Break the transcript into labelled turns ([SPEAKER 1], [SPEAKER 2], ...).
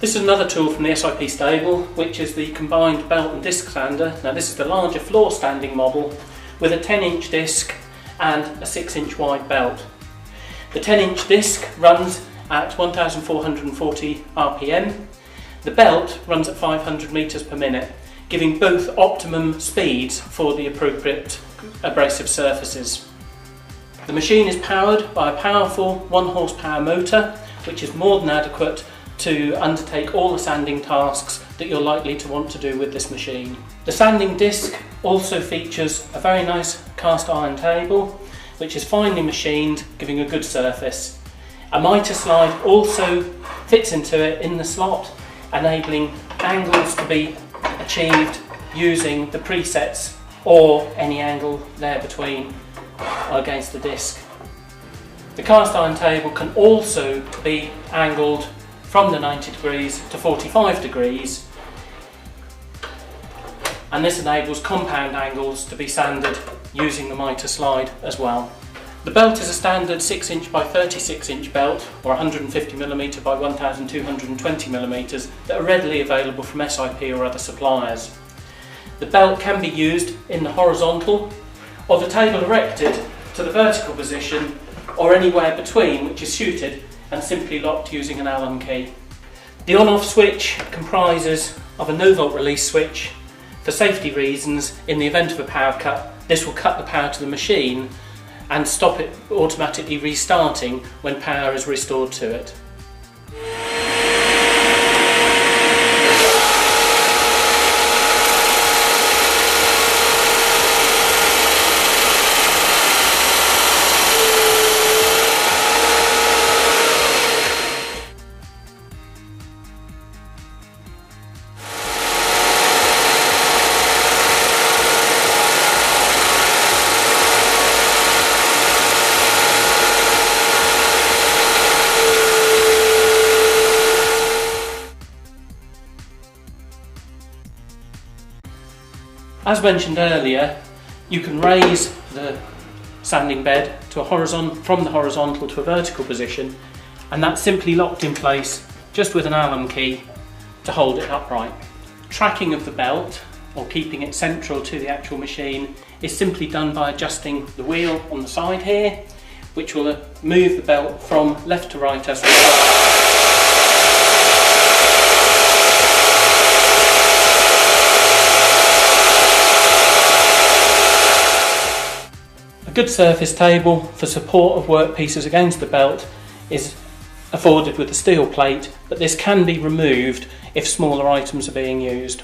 [SPEAKER 1] This is another tool from the SIP stable, which is the combined belt and disc sander. Now this is the larger floor standing model with a 10-inch disc and a 6-inch wide belt. The 10-inch disc runs at 1440 RPM. The belt runs at 500 metres per minute, giving both optimum speeds for the appropriate abrasive surfaces. The machine is powered by a powerful 1 horsepower motor, which is more than adequate to undertake all the sanding tasks that you're likely to want to do with this machine. The sanding disc also features a very nice cast iron table, which is finely machined, giving a good surface. A mitre slide also fits into it in the slot, enabling angles to be achieved using the presets or any angle there between against the disc. The cast iron table can also be angled from the 90 degrees to 45 degrees, and this enables compound angles to be sanded using the mitre slide as well. The belt is a standard 6-inch by 36-inch belt, or 150mm by 1220mm, that are readily available from SIP or other suppliers. The belt can be used in the horizontal or the table erected to the vertical position, or anywhere between, which is suited and simply locked using an Allen key. The on-off switch comprises of a no-volt release switch. For safety reasons, in the event of a power cut, this will cut the power to the machine and stop it automatically restarting when power is restored to it. As mentioned earlier, you can raise the sanding bed to from the horizontal to a vertical position, and that's simply locked in place just with an Allen key to hold it upright. Tracking of the belt, or keeping it central to the actual machine, is simply done by adjusting the wheel on the side here, which will move the belt from left to right as well. A good surface table for support of workpieces against the belt is afforded with a steel plate, but this can be removed if smaller items are being used.